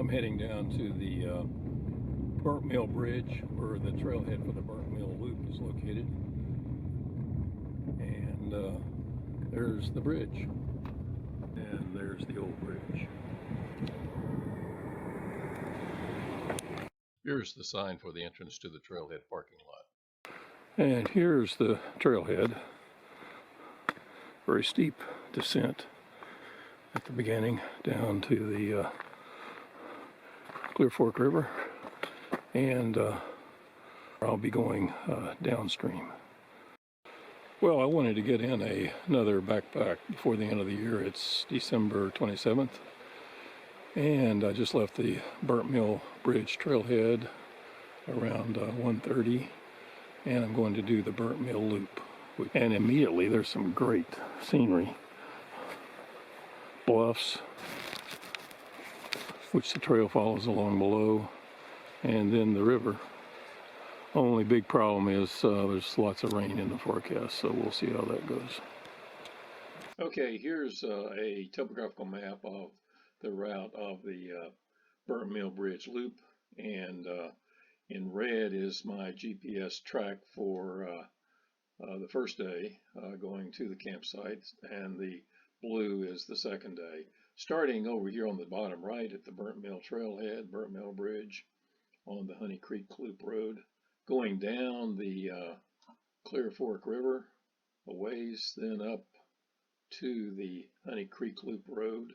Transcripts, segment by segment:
I'm heading down to the Burnt Mill Bridge, where the trailhead for the Burnt Mill Loop is located. And there's the bridge. And there's the old bridge. Here's the sign for the entrance to the trailhead parking lot. And here's the trailhead. Very steep descent at the beginning down to the Clear Fork River, and I'll be going downstream. Well, I wanted to get in another backpack before the end of the year. It's December 27th, and I just left the Burnt Mill Bridge trailhead around 1:30, and I'm going to do the Burnt Mill Loop. And immediately there's some great scenery. Bluffs, which the trail follows along below, and then the river. Only big problem is there's lots of rain in the forecast, so we'll see how that goes. Okay, here's a topographical map of the route of the Burnt Mill Bridge Loop, and in red is my GPS track for the first day going to the campsite, and the blue is the second day. Starting over here on the bottom right at the Burnt Mill Trailhead, Burnt Mill Bridge on the Honey Creek Loop Road, going down the Clear Fork River a ways, then up to the Honey Creek Loop Road,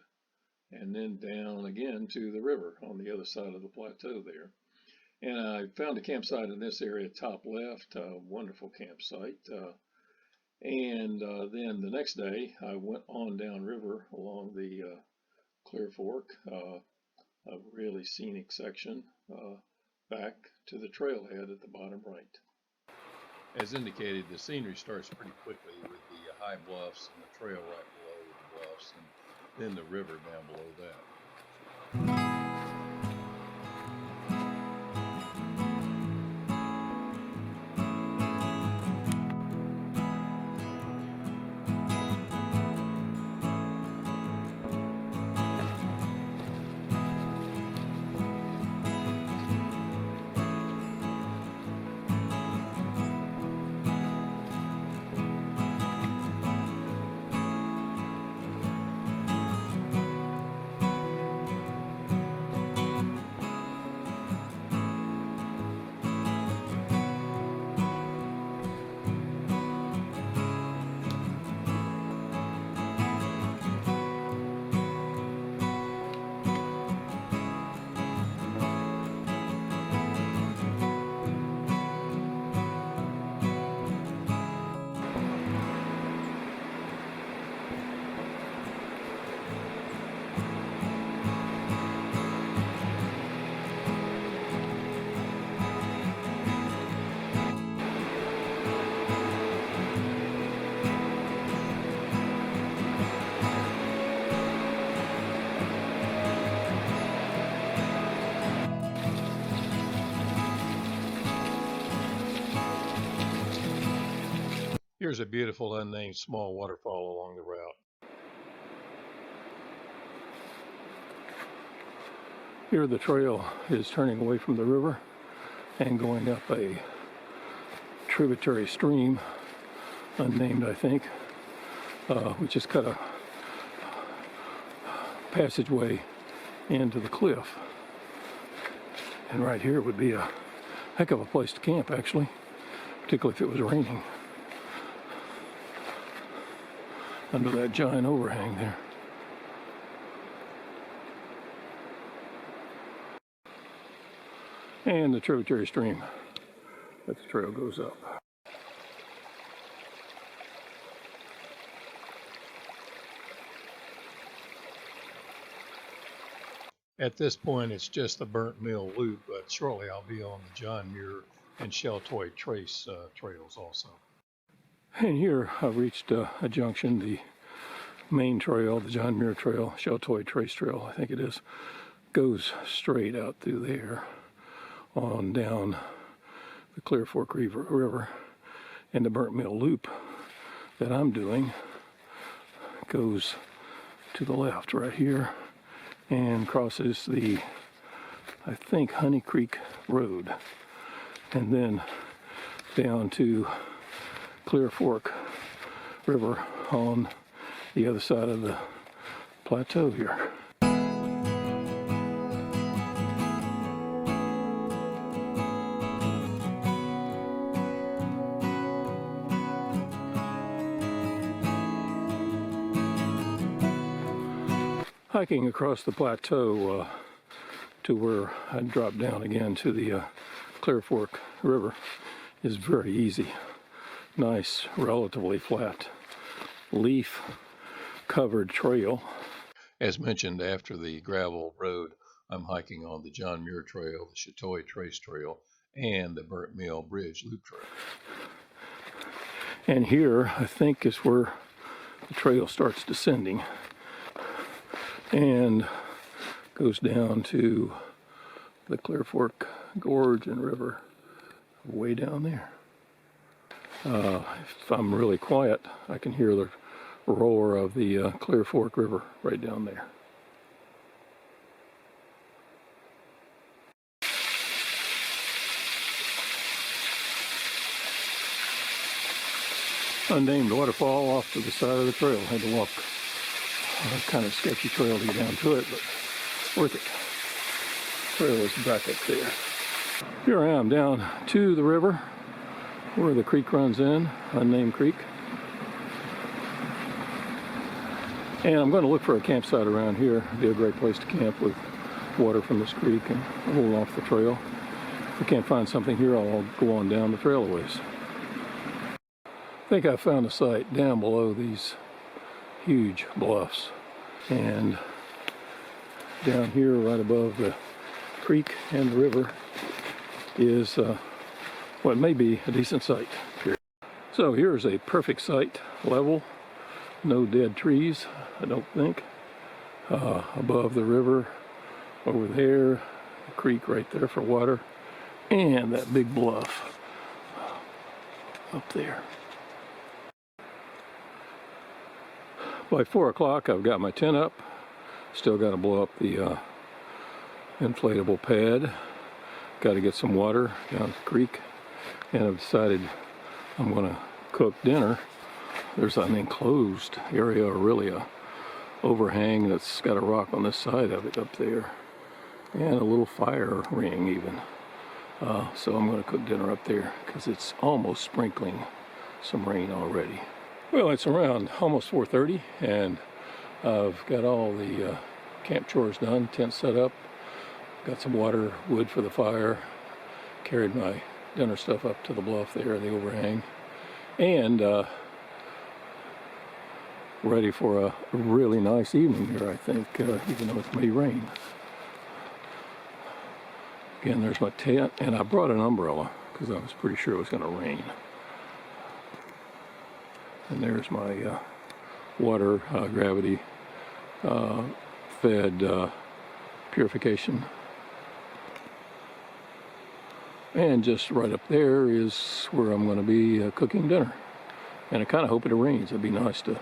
and then down again to the river on the other side of the plateau there. And I found a campsite in this area, top left, a wonderful campsite. And then the next day, I went on downriver along the Clear Fork, a really scenic section, back to the trailhead at the bottom right. As indicated, the scenery starts pretty quickly with the high bluffs and the trail right below the bluffs, and then the river down below that. Here's a beautiful unnamed small waterfall along the route. Here the trail is turning away from the river and going up a tributary stream, unnamed I think, which has cut a passageway into the cliff. And right here would be a heck of a place to camp, actually, particularly if it was raining. Under that giant overhang there. And the tributary stream that the trail goes up. At this point, it's just the Burnt Mill Loop, but shortly I'll be on the John Muir and Sheltoy Trace trails also. And here I've reached a junction. The main trail, the John Muir Trail, Sheltoy Trace Trail, I think it is, goes straight out through there on down the Clear Fork River. And the Burnt Mill Loop that I'm doing goes to the left right here and crosses the I think, Honey Creek Road, and then down to Clear Fork River on the other side of the plateau here. Hiking across the plateau to where I drop down again to the Clear Fork River is very easy. Nice, relatively flat, leaf-covered trail. As mentioned, after the gravel road, I'm hiking on the John Muir Trail, the Chatoy Trace Trail, and the Burnt Mill Bridge Loop Trail. And here, I think, is where the trail starts descending and goes down to the Clear Fork Gorge and River way down there. If I'm really quiet, I can hear the roar of the Clear Fork River right down there. Unnamed waterfall off to the side of the trail. Had to walk a kind of sketchy trail to get down to it, but worth it. Trail is back up there. Here I am down to the river where the creek runs in, unnamed creek. And I'm going to look for a campsite around here. It'd be a great place to camp with water from this creek and a little off the trail. If I can't find something here, I'll go on down the trail a ways. I think I found a site down below these huge bluffs, and down here right above the creek and the river is what may be a decent site here. So here's a perfect site, level, no dead trees, I don't think, above the river over there, the creek right there for water, and that big bluff up there. By 4 o'clock, I've got my tent up. Still got to blow up the inflatable pad. Got to get some water down the creek. And I've decided I'm going to cook dinner. There's an enclosed area, or really a overhang that's got a rock on this side of it up there. And a little fire ring even. So I'm going to cook dinner up there because it's almost sprinkling some rain already. Well, it's around almost 4:30, and I've got all the camp chores done, tent set up, got some water, wood for the fire, carried my dinner stuff up to the bluff there, the overhang, and ready for a really nice evening here, I think, even though it may rain. Again, there's my tent, and I brought an umbrella because I was pretty sure it was going to rain. And there's my water, gravity fed purification. And just right up there is where I'm going to be cooking dinner. And I kind of hope it rains. It'd be nice to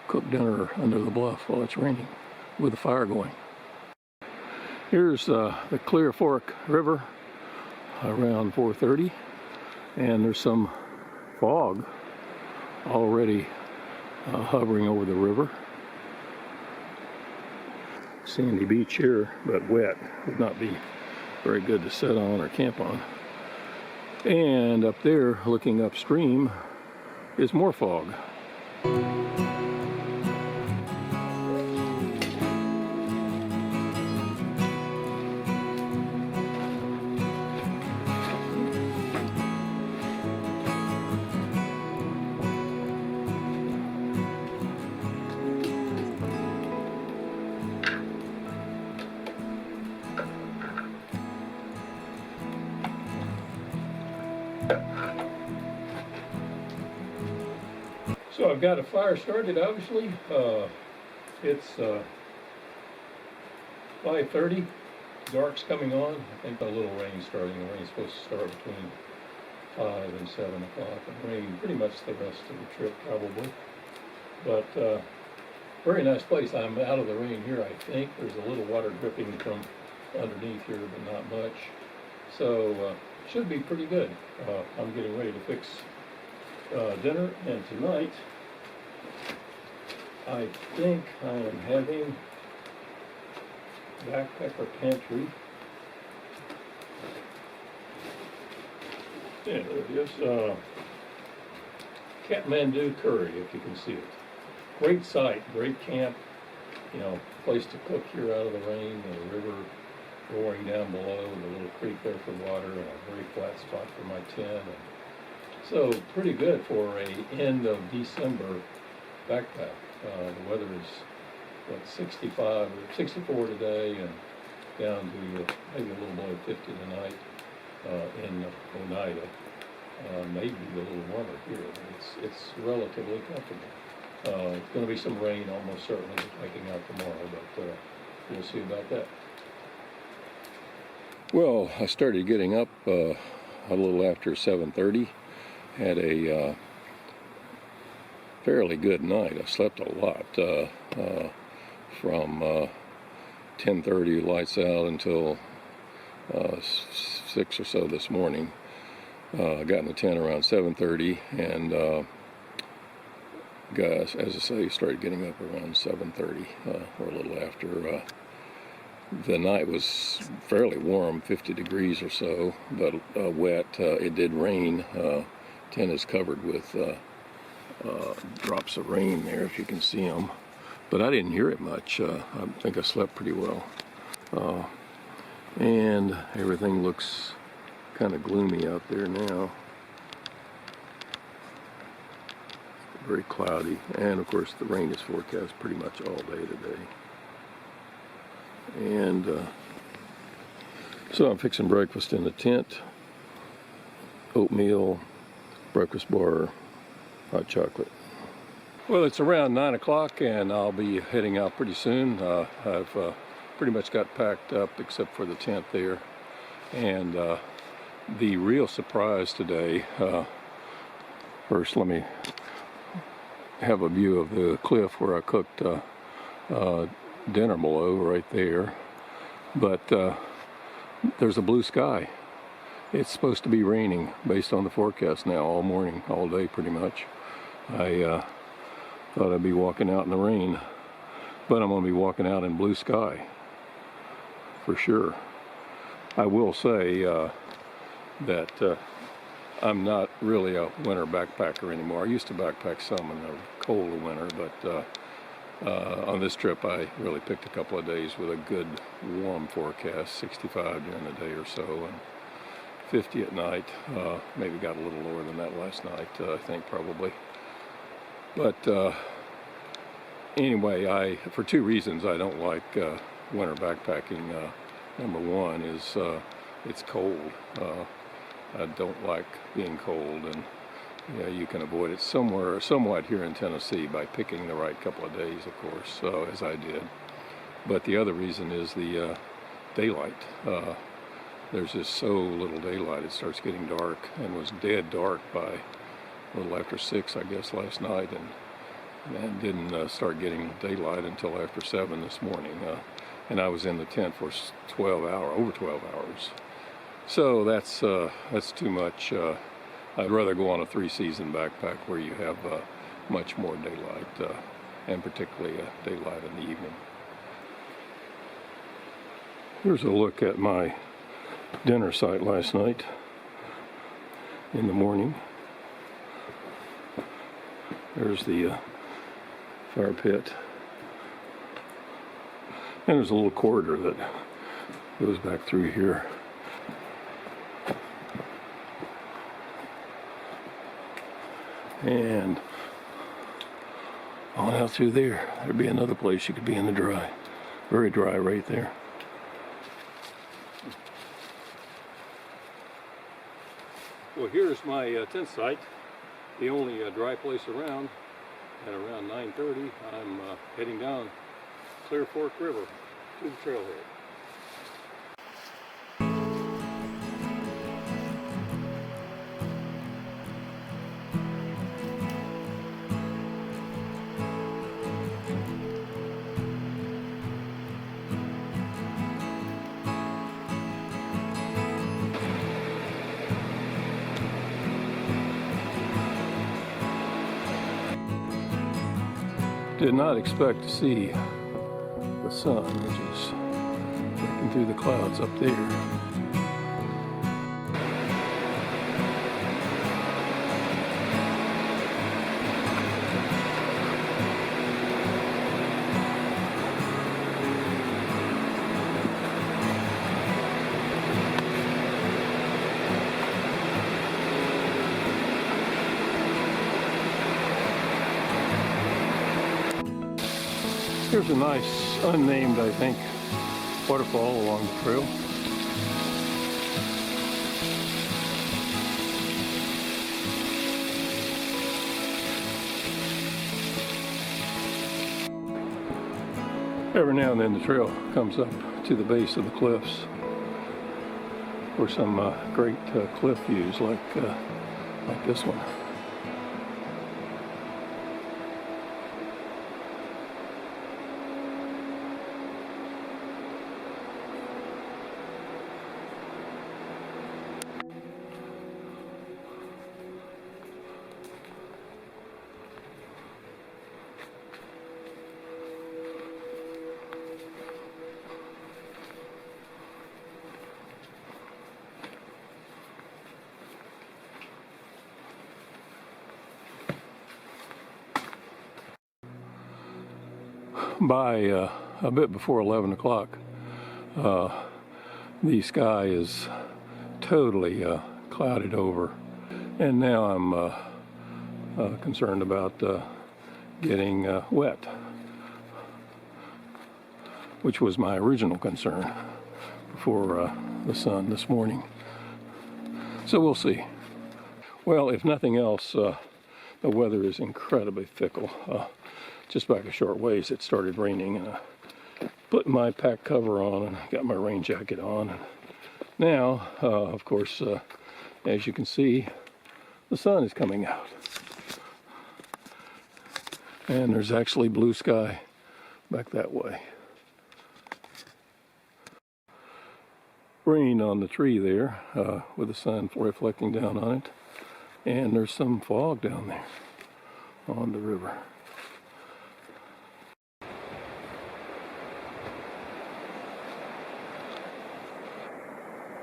cook dinner under the bluff while it's raining with the fire going. Here's the Clear Fork River around 4:30, and there's some fog already hovering over the river. Sandy beach here, but wet. Would not be very good to sit on or camp on. And up there, looking upstream, is more fog. So I've got a fire started, obviously. It's 5:30, dark's coming on. I think a little rain starting. The rain's supposed to start between 5 and 7 o'clock and rain pretty much the rest of the trip probably. But very nice place. I'm out of the rain here, I think. There's a little water dripping from underneath here, but not much. So should be pretty good. I'm getting ready to fix dinner, and tonight I think I am having backpacker pantry. Yeah, there it is. Kathmandu curry, if you can see it. Great site, great camp. You know, place to cook here out of the rain, and the river roaring down below, and a little creek there for water, and a very flat spot for my tent. And so pretty good for a end of December backpack. The weather is what, 65 or 64 today, and down to maybe a little below 50 tonight in Oneida. Maybe a little warmer here, but it's relatively comfortable. It's going to be some rain almost certainly making out tomorrow, but we'll see about that. Well, I started getting up a little after 7:30. Had a fairly good night. I slept a lot from 10:30 lights out until 6 or so this morning. I got in the tent around 7:30, and as I say, started getting up around 7:30 or a little after. The night was fairly warm, 50 degrees or so, but wet. It did rain. Tent is covered with drops of rain there, if you can see them, but I didn't hear it much. I think I slept pretty well, and everything looks kind of gloomy out there now. Very cloudy, and of course the rain is forecast pretty much all day today. And so I'm fixing breakfast in the tent. Oatmeal, breakfast bar, hot chocolate. Well, it's around 9 o'clock, and I'll be heading out pretty soon. I've pretty much got packed up except for the tent there. And the real surprise today, first let me have a view of the cliff where I cooked dinner below, right there. But there's a blue sky. It's supposed to be raining based on the forecast now, all morning, all day pretty much. I thought I'd be walking out in the rain, but I'm going to be walking out in blue sky for sure. I will say that I'm not really a winter backpacker anymore. I used to backpack some in the cold of winter, but on this trip I really picked a couple of days with a good warm forecast, 65 during the day or so, and 50 at night. Maybe got a little lower than that last night, I think probably. But anyway, for two reasons I don't like winter backpacking. Number one is it's cold. I don't like being cold, and you can avoid it somewhat here in Tennessee by picking the right couple of days, of course, as I did. But the other reason is the daylight. There's just so little daylight. It starts getting dark, and was dead dark by a little after 6, I guess, last night, and didn't start getting daylight until after 7 this morning. And I was in the tent for over 12 hours. So that's too much. I'd rather go on a 3-season backpack where you have much more daylight, and particularly daylight in the evening. Here's a look at my dinner site last night in the morning. There's the fire pit. And there's a little corridor that goes back through here. And on out through there, there'd be another place you could be in the dry. Very dry right there. Well, here's my tent site, the only dry place around. At around 9:30, I'm heading down Clear Fork River to the trailhead. Did not expect to see the sun, which is breaking through the clouds up there. Here's a nice, unnamed, I think, waterfall along the trail. Every now and then the trail comes up to the base of the cliffs for some great cliff views like this one. By a bit before 11 o'clock, the sky is totally clouded over, and now I'm concerned about getting wet, which was my original concern before the sun this morning. So we'll see. Well, if nothing else, the weather is incredibly fickle. Just back a short ways, it started raining, and I put my pack cover on and got my rain jacket on. And now, of course, as you can see, the sun is coming out. And there's actually blue sky back that way. Rain on the tree there, with the sun reflecting down on it. And there's some fog down there on the river.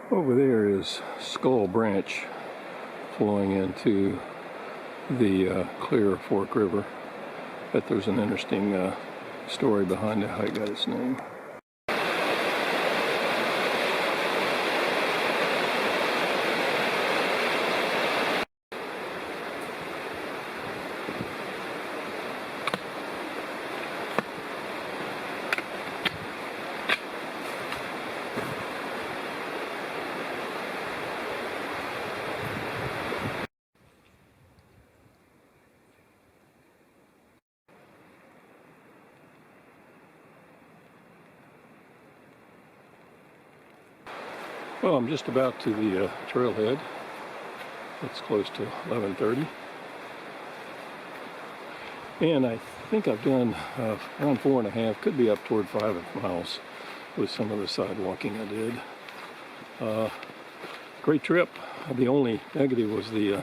Over there is Skull Branch flowing into the Clear Fork River. But there's an interesting story behind it, how it got its name. Well, I'm just about to the trailhead. It's close to 11:30. And I think I've done around 4.5, could be up toward 5 miles with some of the sidewalking I did. Great trip. The only negative was the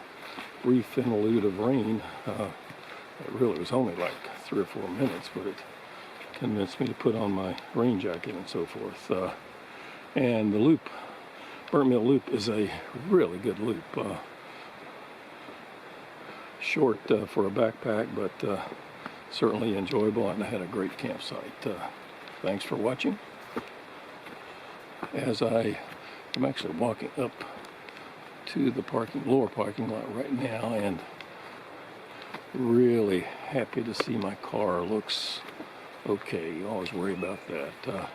brief interlude of rain. It really was only like 3 or 4 minutes, but it convinced me to put on my rain jacket and so forth. And the loop, Burnt Mill Loop, is a really good loop. Short for a backpack, but certainly enjoyable, and I had a great campsite. Thanks for watching. As I'm actually walking up to the lower parking lot right now, and really happy to see my car looks okay. You always worry about that.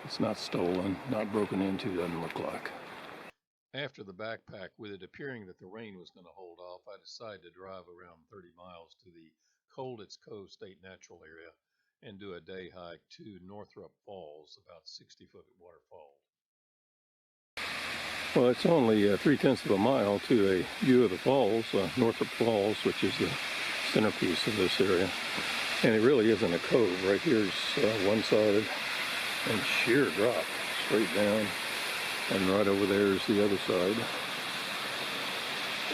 It's not stolen, not broken into, doesn't look like. After the backpack, with it appearing that the rain was going to hold off, I decided to drive around 30 miles to the Colditz Cove State Natural Area and do a day hike to Northrop Falls, about 60-foot waterfall. Well, it's only 3/10 of a mile to a view of the falls, Northrop Falls, which is the centerpiece of this area. And it really isn't a cove. Right here's one-sided and sheer drop straight down. And right over there is the other side.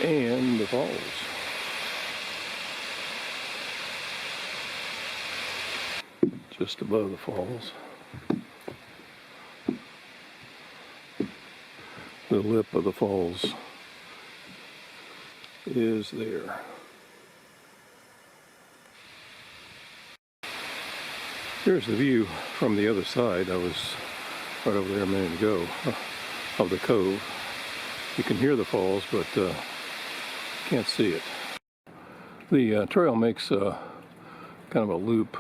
And the falls. just above the falls. The lip of the falls is there. Here's the view from the other side. I was right over there a minute ago of the cove. You can hear the falls, but can't see it. The trail makes kind of a loop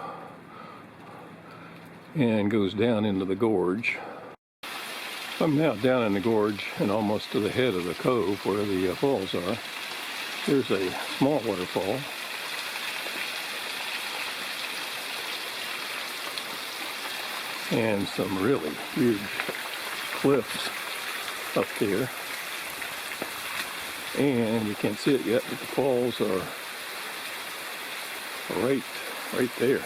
and goes down into the gorge. I'm now down in the gorge and almost to the head of the cove where the falls are. Here's a small waterfall. And some really huge cliffs up there. And you can't see it yet, but the falls are right there.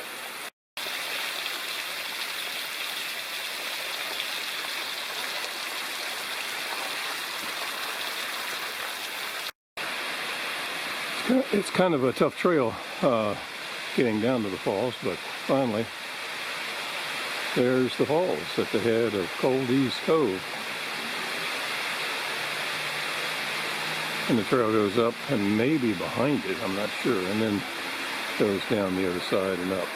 It's kind of a tough trail getting down to the falls, but finally there's the falls at the head of Colditz Cove. And the trail goes up and maybe behind it, I'm not sure, and then goes down the other side and up.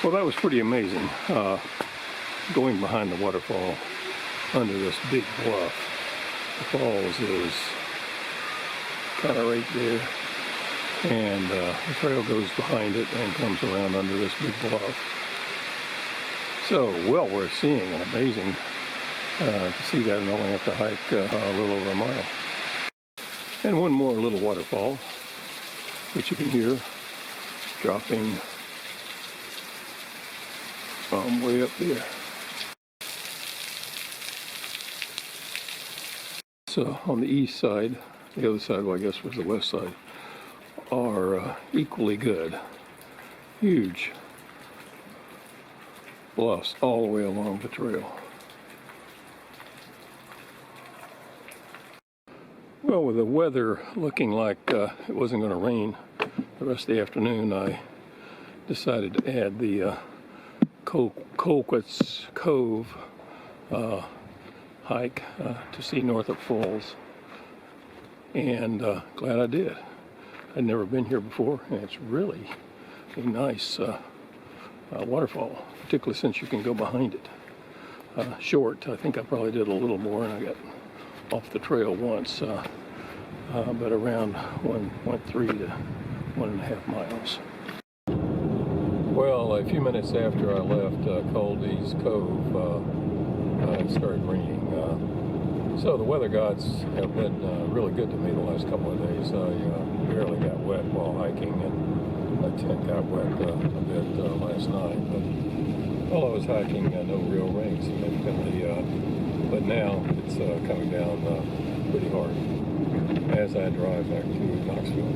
Well, that was pretty amazing, going behind the waterfall under this big bluff. The falls is kind of right there, and the trail goes behind it and comes around under this big bluff. So, well worth seeing and amazing to see that, and only have to hike a little over a mile. And one more little waterfall, which you can hear dropping from way up there. So on the east side, the other side, well, I guess was the west side, are equally good. Huge bluffs all the way along the trail. Well, with the weather looking like it wasn't going to rain the rest of the afternoon, I decided to add the Colditz Cove hike to see Northup Falls, and glad I did. I'd never been here before, and it's really a nice waterfall, particularly since you can go behind it. Short, I think I probably did a little more, and I got off the trail once, but around 1.3 to 1.5 miles. Well, a few minutes after I left Colditz Cove, it started raining. So the weather gods have been really good to me the last couple of days. I barely got wet while hiking, and my tent got wet a bit last night. But while I was hiking, no real rain significantly. But now it's coming down pretty hard as I drive back to Knoxville.